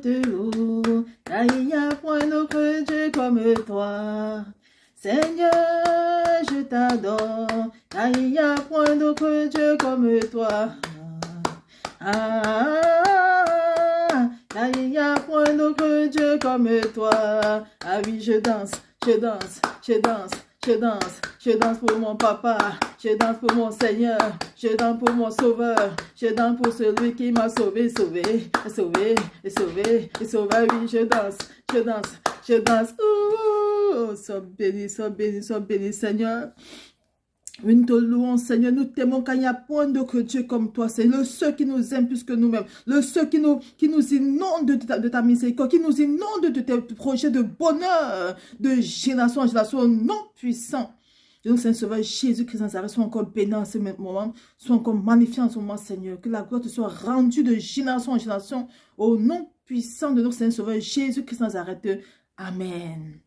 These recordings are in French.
te loue, car il n'y a point d'autre Dieu comme toi. Seigneur, je t'adore, car il n'y a point d'autre Dieu comme toi. Car il n'y a point d'autre Dieu comme toi. Ah oui, je danse, je danse, je danse. Je danse pour mon papa, je danse pour mon Seigneur, je danse pour mon Sauveur, je danse pour celui qui m'a sauvé, sauvé, sauvé, sauvé, sauvé. Oui, je danse, je danse, je danse. Oh, sois béni, sois béni, sois béni, Seigneur. Oui, nous te louons, Seigneur, nous t'aimons car il n'y a point d'autre Dieu comme toi. C'est le seul qui nous aime plus que nous-mêmes. Le seul qui nous inonde de ta miséricorde, qui nous inonde de tes projets de bonheur, de génération en génération, non puissant. De nous, Saint-Sauveur, Jésus-Christ Nazareth, soit encore béni en ce même moment, soit encore magnifié en ce moment, Seigneur. Que la gloire te soit rendue de génération en génération au nom puissant de notre Saint-Sauveur, Jésus-Christ Nazareth. Amen.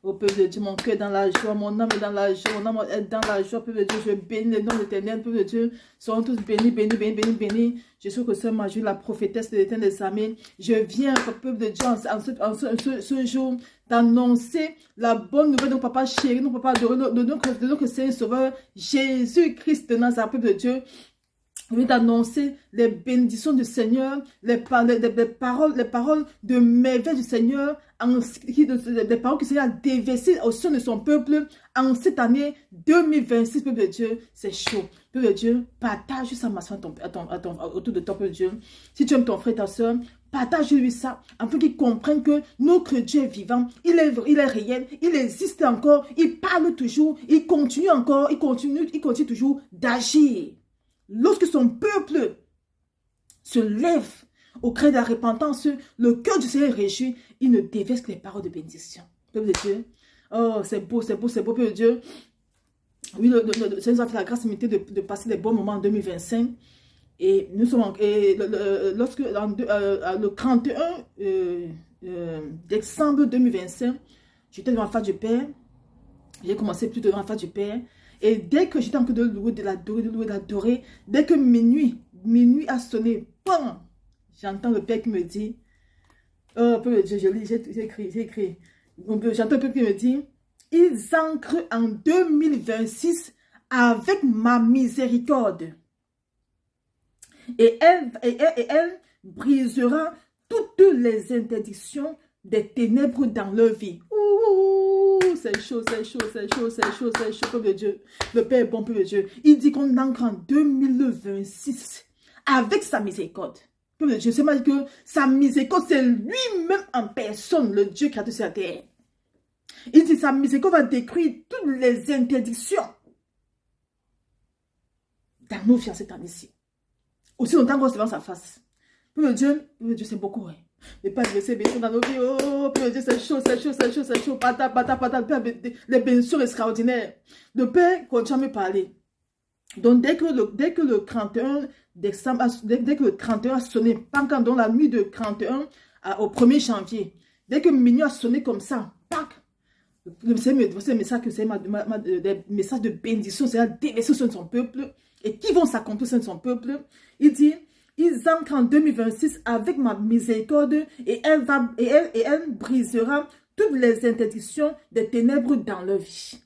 Au peuple de Dieu, mon cœur est dans la joie, mon âme est dans la joie, mon âme est dans la joie, peuple de Dieu, je bénis le nom de l'Éternel, peuple de Dieu, seront tous bénis, bénis, bénis, bénis, bénis. Je suis que c'est Marie, la prophétesse de l'Éternel des armées. Je viens, peuple de Dieu, en ce jour, d'annoncer la bonne nouvelle de nos papas chéris, nos papas de notre Seigneur Sauveur, Jésus-Christ de Nazareth, peuple de Dieu. Je viens d'annoncer les bénédictions du Seigneur, les paroles de merveille du Seigneur, les paroles que le Seigneur a déversées au sein de son peuple en cette année 2026, peuple de Dieu. C'est chaud. Peuple de Dieu, partage ça autour de ton peuple de Dieu. Si tu aimes ton frère et ta soeur, partage-lui ça, afin qu'il comprenne que notre Dieu est vivant, il est réel, il existe encore, il parle toujours, il continue encore, il continue toujours d'agir. Lorsque son peuple se lève au cri de la repentance, le cœur du Seigneur est réjoui, il ne déverse que les paroles de bénédiction. Peuple de Dieu, oh c'est beau, peuple de Dieu. Oui, le Seigneur nous a fait la grâce limitée de passer des bons moments en 2025. Et nous sommes, le 31 décembre 2025, j'étais devant la face du Père. J'ai commencé plutôt devant la face du Père. Et dès que j'étais en train de louer, de l'adorer, dès que minuit a sonné, bam, j'entends le Père qui me dit, oh, peu de Dieu, j'ai écrit. J'entends le Père qui me dit, ils ancrent en 2026 avec ma miséricorde. Et elle brisera toutes les interdictions des ténèbres dans leur vie. C'est chaud, peuple de Dieu. Le Père est bon, peuple de Dieu. Il dit qu'on entre en 2026 avec sa miséricorde. Peuple de Dieu, c'est mal que sa miséricorde, c'est lui-même en personne, le Dieu créateur sur la terre. Il dit sa miséricorde va détruire toutes les interdictions dans nos vies en cette année-ci. Aussi longtemps qu'on se voit sa face. Peuple de Dieu, c'est beaucoup, hein. Les pas de bénédictions dans nos vies. Oh, Père Dieu, c'est chaud. Les bénédictions extraordinaires. Le Père continue à me parler. Donc, dès que le 31 décembre, dès que le 31 a sonné, pas quand dans la nuit de 31 au 1er janvier, dès que minuit a sonné comme ça, pac, c'est un message que c'est des messages de bénédiction, c'est des messages sur son peuple et qui vont s'accomplir sur son peuple. Il dit, ils entrent en 2026 avec ma miséricorde et elle brisera toutes les interdictions des ténèbres dans leur vie.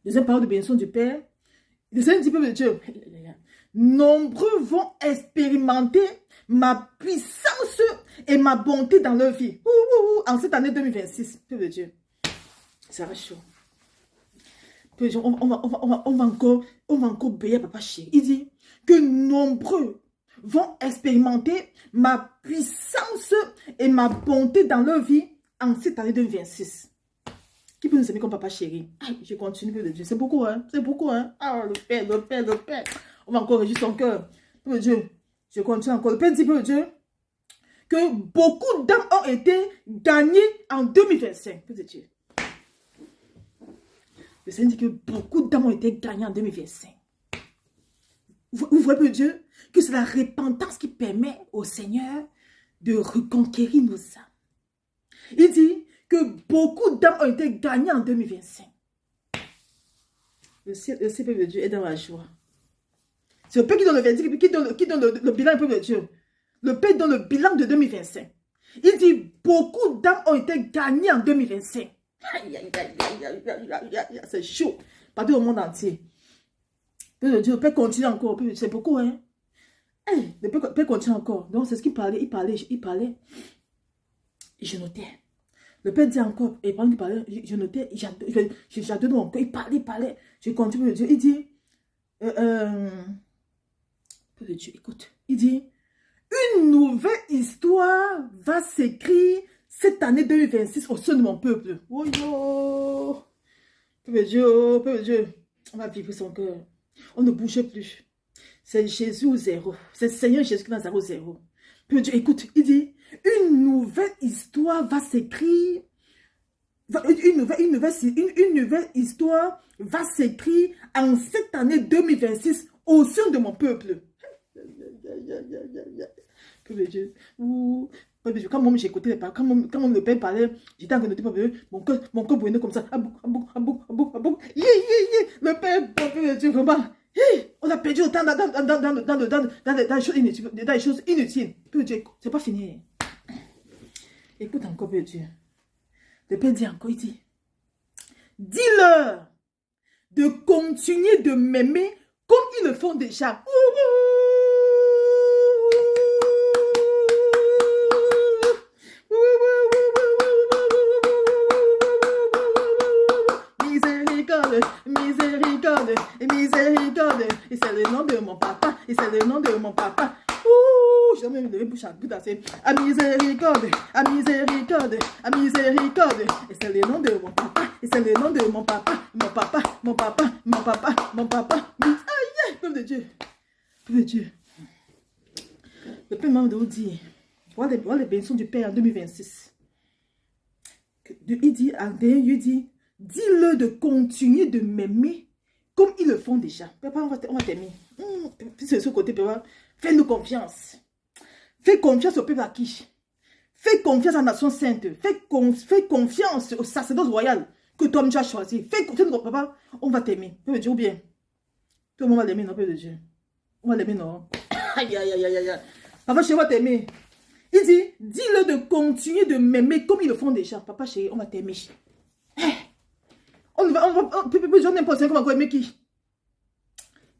Deuxième parole de bénédiction du Père. Deuxième petit peuple de Dieu. Nombreux vont expérimenter ma puissance et ma bonté dans leur vie. En cette année 2026, peuple de Dieu. Ça va chaud. On va encore bénir papa chéri. Il dit que nombreux vont expérimenter ma puissance et ma bonté dans leur vie en cette année 2026. Qui peut nous aimer comme papa chéri? Je continue, peuple de Dieu. C'est beaucoup, hein? C'est beaucoup, hein? Ah, le Père. On va encore réjouir son cœur. Peuple de Dieu, je continue encore. Le Père dit, peuple de Dieu, que beaucoup d'âmes ont été gagnées en 2025. Peuple de Dieu. Le Seigneur dit que beaucoup d'âmes ont été gagnées en 2025. Vous voyez, peuple de Dieu, que c'est la repentance qui permet au Seigneur de reconquérir nos âmes. Il dit que beaucoup d'âmes ont été gagnées en 2025. Le peuple de Dieu est dans la joie. C'est le peuple qui donne le verdict, qui donne le bilan du peuple de Dieu. Le Père donne le bilan de 2025. Il dit, beaucoup d'âmes ont été gagnées en 2025. Aïe, aïe, aïe, aïe, aïe, aïe, aïe, aïe, c'est chaud. Partout au monde entier. Père de Dieu, le Père continue encore. C'est beaucoup, hein. Hey, le Père continue encore. Donc, c'est ce qu'il parlait. Il parlait. Et je notais. Le Père dit encore, et pendant qu'il parlait, je notais, j'adore mon cœur. Il parlait. Je continue, Dieu. Il dit, Père de Dieu, écoute. Il dit, une nouvelle histoire va s'écrire cette année 2026 au sein de mon peuple. Oh yo! Père de Dieu, on va vivre son cœur. On ne bouge plus. C'est Jésus au zéro. C'est Seigneur Jésus qui est au zéro. Père de Dieu, écoute, il dit, une nouvelle histoire va s'écrire. Une nouvelle histoire va s'écrire en cette année 2026 au sein de mon peuple. Père de Dieu, quand moi j'écoutais les paroles, quand le Père parlait, j'étais en train de dire, mon cœur brûlait comme ça. Le Père de Dieu, vraiment. On a perdu autant dans les choses inutiles. Père de Dieu, c'est pas fini. Écoute encore, Père de Dieu. Le Père dit encore, il dit, dis-leur de continuer de m'aimer comme ils le font déjà. Miséricorde, et c'est le nom de mon papa, Ouh, j'ai même levé bouche à bout d'assez. À miséricorde, et c'est le nom de mon papa, mon papa. Aïe, peuple de Dieu. Le Père m'a dit, voilà les bénédictions du Père en 2026. Il dit, dis-le de continuer de m'aimer comme ils le font déjà. Papa, on va t'aimer. C'est ce côté, papa. Fais-nous confiance. Fais confiance au peuple acquis. Fais confiance à la nation sainte. Fais confiance au sacerdoce royal que toi tu as choisi. Fais confiance, papa. On va t'aimer. Peuple de Dieu, ou bien. Tout le monde va l'aimer, non, peuple de Dieu. On va l'aimer, non. Aïe, aïe, aïe, aïe, aïe. Papa, chéri, on va t'aimer. Il dit, dis-le de continuer de m'aimer comme ils le font déjà. Papa, chéri, on va t'aimer. On va n'importe comment on va aimer qui?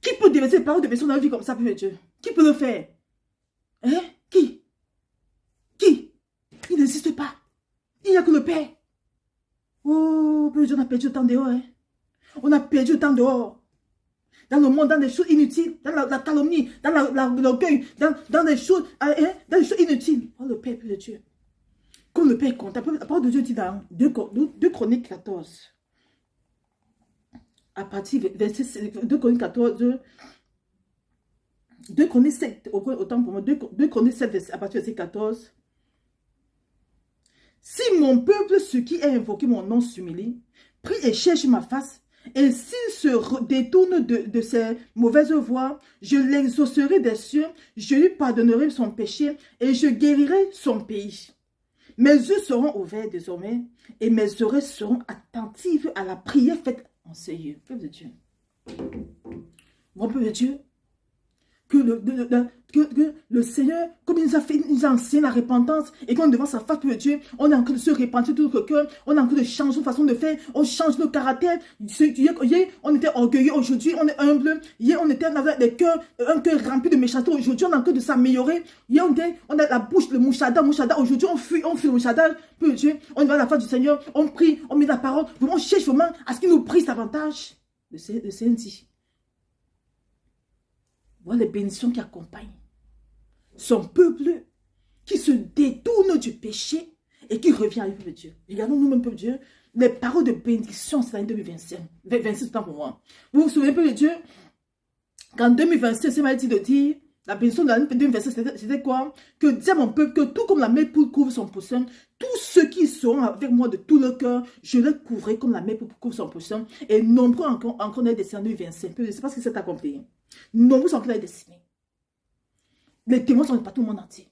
Qui peut déverser les paroles de personnes dans la vie comme ça, peuple de Dieu? Qui peut le faire? Hein? Qui? Il n'existe pas. Il n'y a que le Père. Oh, peuple de Dieu, on a perdu le temps dehors. Hein? On a perdu le temps dehors. Dans le monde, dans des choses inutiles, dans la calomnie, dans l'orgueil, dans des choses inutiles. Oh, le Père, peuple de Dieu. Comme le Père compte. La parole de Dieu dit dans 2 Chroniques 14. À partir de verset 2 Chroniques 14, 2 Chroniques 7, autant pour moi, 2 Chroniques 7, à partir de verset 14. Si mon peuple, ceux qui a invoqué mon nom, s'humilie, prie et cherche ma face, et s'il se détourne de ses mauvaises voies, je l'exaucerai des cieux, je lui pardonnerai son péché, et je guérirai son pays. Mes yeux seront ouverts désormais, et mes oreilles seront attentives à la prière faite en ce lieu. Peuple de Dieu. Mon peuple de Dieu, que le Seigneur, comme il nous a enseigné la repentance, et qu'on est devant sa face, peuple de Dieu, on est en train de se repentir tout notre cœur, on est en train de changer notre façon de faire, on change nos caractères. Hier, on était orgueilleux, aujourd'hui, on est humble. Hier, on était avec des cœurs, un cœur rempli de méchanceté. Aujourd'hui, on est en train de s'améliorer. Hier, on a la bouche, le mouchada. Aujourd'hui, on fuit le mouchada. Peuple de Dieu, on va à la face du Seigneur, on prie, on met la parole, on cherche vraiment à ce qu'il nous prie davantage. Le Seigneur dit, voilà les bénédictions qui accompagnent son peuple qui se détourne du péché et qui revient à lui, Dieu. Regardons nous-mêmes, peuple de Dieu, les paroles de bénédiction, c'est l'année 2025. 26 temps pour moi. Vous vous souvenez, peuple de Dieu, qu'en 2026, c'est m'a dit de dire, la bénédiction de l'année 2026, c'était quoi? Que dire à mon peuple que tout comme la mer poule couvre son poussin, tous ceux qui seront avec moi de tout leur cœur, je les couvrirai comme la mer poule couvre son poussin. Et nombreux encore n'est descendu 25. C'est parce que c'est accompli. Nombreux sont encore destinés. Les témoins sont partout au monde entier.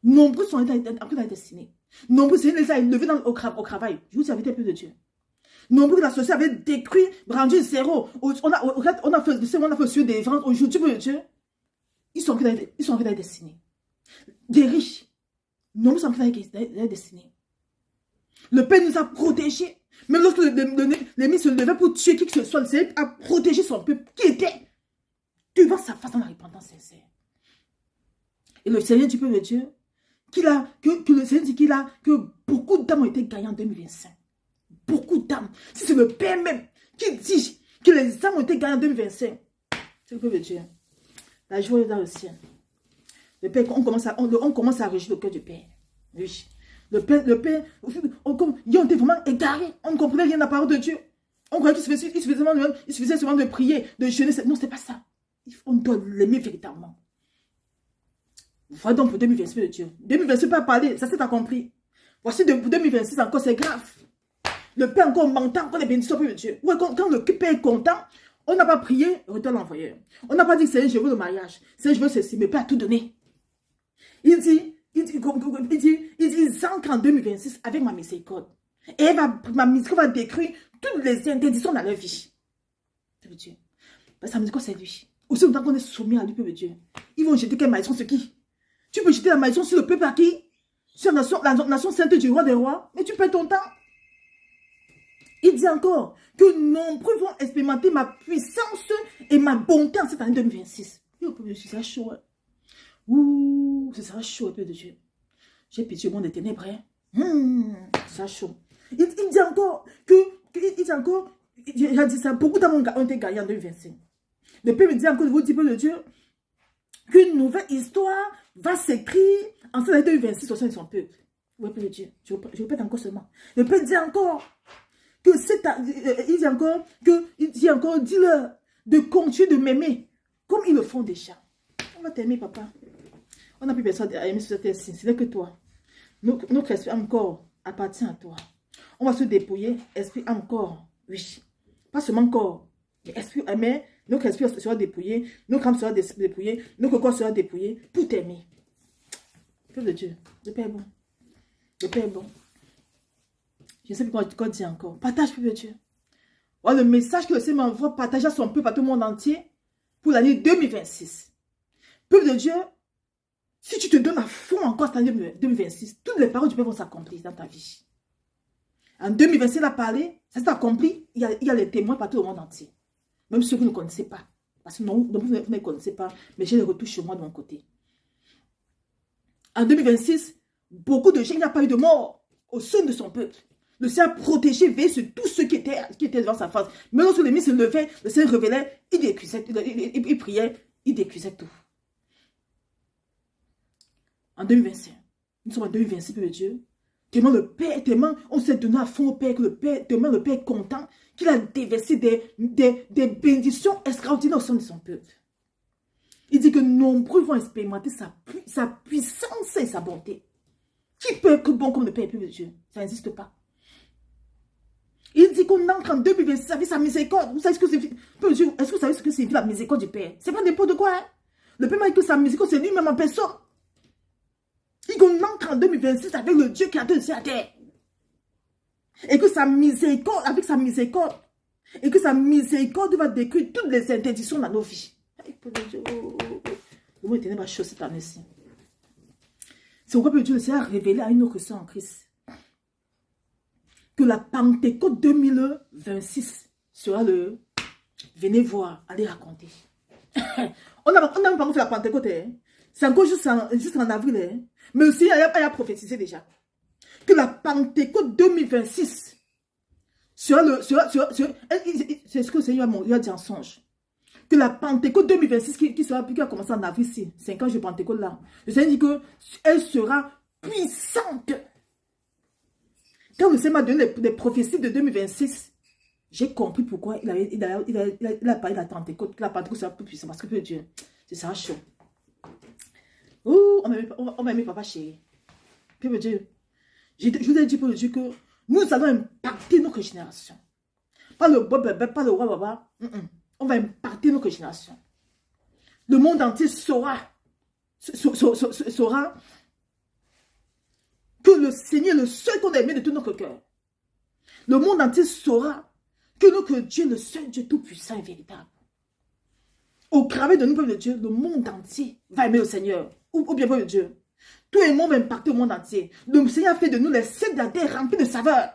Nombreux sont encore destinés. Nombreux sont les a élevés au travail. Je vous dis la vérité, peu de Dieu. Nombreux de la société avaient détruit, rendu zéro. On a fait le sujet des ventes aujourd'hui, peu de Dieu. ils sont en fait destinée. Des riches, nous sommes en fait destinée. Le Père nous a protégés. Même lorsque l'ennemi se levait pour tuer qui que ce soit, le Seigneur a protégé son peuple qui était devant sa face dans la repentance sincère. Et le Seigneur du peuple de Dieu, que le Seigneur dit que beaucoup d'âmes ont été gagnées en 2025. Beaucoup d'âmes. Si c'est le Père même qui dit que les âmes ont été gagnées en 2025, c'est le peuple de Dieu. La joie est dans le ciel. Le Père, on commence à régir le cœur du Père. Oui. Le Père, ils ont été vraiment égarés. On ne comprenait rien de la parole de Dieu. On croyait qu'il suffisait seulement de prier, de jeûner. Non, ce n'est pas ça. On doit l'aimer véritablement. Voilà donc pour 2026 de Dieu. 2026 pas parler, ça c'est pas compris. Voici pour 2026 encore, c'est grave. Le Père encore m'entend, quand les bénédictions de Dieu. Ouais, quand le Père est content, on n'a pas prié, retourne l'envoyeur. On n'a pas dit, Seigneur, je veux le mariage. Seigneur, je veux ceci, mais Père a tout donné. Il dit, s'ancre en 2026 avec ma miséricorde. Et ma miséricorde va détruire toutes les interdictions dans leur vie. C'est Dieu. Sa miséricorde, c'est lui. Aussi longtemps qu'on est soumis à lui, peuple de Dieu. Ils vont jeter quelle malédiction sur qui? Tu peux jeter la malédiction sur le peuple à qui? Sur la nation sainte du roi des rois. Mais tu perds ton temps. Il dit encore que nombreux vont expérimenter ma puissance et ma bonté en cette année 2026. Et au peuple de Dieu, ça sera chaud. Hein? Ouh, ça sera chaud, peuple de Dieu. J'ai pitié au monde des ténèbres. Hein? Ça sera chaud. Il dit encore il a dit ça, beaucoup d'hommes ont été gagnés en 2025. Le peuple me dit encore, je vous dis, peuple de Dieu, qu'une nouvelle histoire va s'écrire en cette année 2026 au sein de son peuple. Oui, peuple de Dieu, je répète encore seulement. Le peuple dit encore que il dit encore, dis-leur de continuer de m'aimer comme ils le font déjà. On va t'aimer, papa. On n'a plus personne à aimer sur cette terre, ce n'est que toi. Notre esprit encore appartient à toi. On va se dépouiller, esprit encore, oui. Pas seulement corps, mais esprit, mais notre esprit sera dépouillé, notre âme sera dépouillée, notre corps sera dépouillé pour t'aimer. Peuple de Dieu, le Père est bon. Le Père est bon. Je ne sais plus quoi dire encore. Partage, peuple de Dieu. Voilà le message que le Seigneur m'envoie, partage à son peuple, à tout le monde entier, pour l'année 2026. Peuple de Dieu, si tu te donnes à fond encore cette année 2026, toutes les paroles du Père vont s'accomplir dans ta vie. En 2026, il a parlé, ça s'est accompli, il y a les témoins partout au monde entier. Même ceux que vous ne connaissez pas. Parce que non, vous ne connaissez pas, mais j'ai les retours sur moi de mon côté. En 2026, beaucoup de gens, il n'y a pas eu de mort au sein de son peuple. Le Seigneur a protégé, veillé sur tous ceux qui étaient devant sa face. Mais lorsque l'ennemi se levait, le Seigneur révélait, il priait, il décuisait tout. En 2025, nous sommes en 2026, peuple de Dieu. Tellement le Père, tellement on s'est donné à fond au Père, que le Père, tellement le Père est content, qu'il a déversé des bénédictions extraordinaires au sein de son peuple. Il dit que nombreux vont expérimenter sa puissance et sa bonté. Qui peut être bon comme le Père, peuple de Dieu? Ça n'existe pas. Il dit qu'on entre en 2026 avec sa miséricorde. Vous savez ce que c'est? Est-ce que vous savez ce que c'est la miséricorde du Père? C'est pas n'importe quoi. Hein? Le Père m'a dit que sa miséricorde, c'est lui-même en personne. Il dit qu'on entre en 2026 avec le Dieu qui a donné la terre. Et que sa miséricorde, avec sa miséricorde, et que sa miséricorde va détruire toutes les interdictions dans nos vies. Le mot éternel va chaud cette année-ci. C'est pourquoi Dieu le Seigneur a révélé à une autre sœur en Christ que la Pentecôte 2026 sera le... Venez voir, allez raconter. on n'a pas encore fait la Pentecôte. Hein. C'est encore juste en avril. Hein. Mais aussi, il a prophétisé déjà. Que la Pentecôte 2026 sera le... C'est ce que le Seigneur a dit en songe. Que la Pentecôte 2026 qui a commencé en avril, 5 ans de Pentecôte là. Le Seigneur dit qu'elle sera puissante. Quand le Seigneur m'a donné des prophéties de 2026, j'ai compris pourquoi il a parlé de la Pentecôte. Que la Pentecôte sera plus puissante. Parce que Dieu, ce sera chaud. Ouh, on va aimer papa chéri. Peuple Dieu, je vous ai dit pour Dieu que nous allons impacter notre génération. Pas le roi baba. On va impacter notre génération. Le monde entier saura que le Seigneur est le seul qu'on a aimé de tout notre cœur. Le monde entier saura que notre Dieu est le seul Dieu tout-puissant et véritable. au travers de nous, peuple de Dieu, le monde entier va aimer le Seigneur. Ou bien, peuple de Dieu. Tout le monde va impacter le monde entier. Le Seigneur a fait de nous les sept d'Adère remplis de saveur.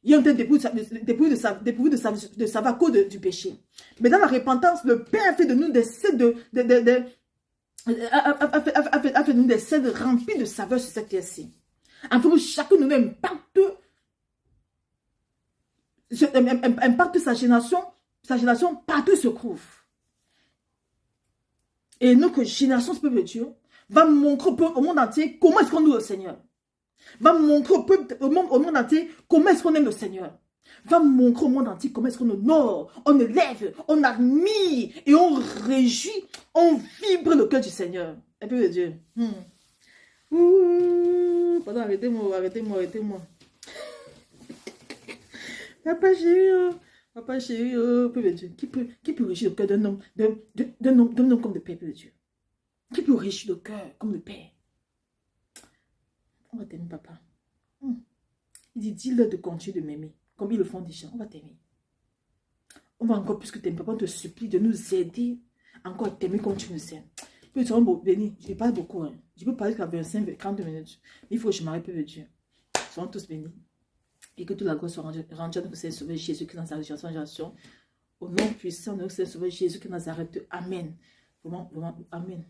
Il y a un temps dépourvu de saveur à cause du péché. Mais dans la repentance, le Père a fait de nous des sept a fait de nous des sept remplis de saveur sur cette terre-ci. Afin que chacun de nous impacte sa génération partout où il se trouve. Et notre génération, ce peuple de Dieu, va montrer au monde entier comment est-ce qu'on loue le Seigneur. Va montrer au monde entier comment est-ce qu'on aime le Seigneur. Va montrer au monde entier comment est-ce qu'on honore, on élève, on admire et on réjouit, on vibre le cœur du Seigneur. Un peu de Dieu. Pardon, arrêtez-moi. Papa chéri, peuple de Dieu. Qui peut réjouir le cœur d'un homme comme le Père, peuple de Dieu? Qui peut réjouir le cœur comme le Père? On va t'aimer, papa. Il dit, dis-leur de continuer de m'aimer. Comme ils le font déjà. On va t'aimer. On va encore plus que t'aimer. Papa, on te supplie de nous aider encore à t'aimer comme tu nous aimes. Puis tu vas me bénir. Je parle beaucoup. Hein. Je peux parler jusqu'à 25-30 minutes. Mais il faut que je m'arrête, peu de Dieu. Soyons tous bénis. Et que toute la gloire soit rendue à notre Seigneur Sauveur Jésus qui est dans sa génération. Au nom puissant de notre Seigneur Sauveur Jésus qui est dans Nazareth. Amen. Vraiment, amen.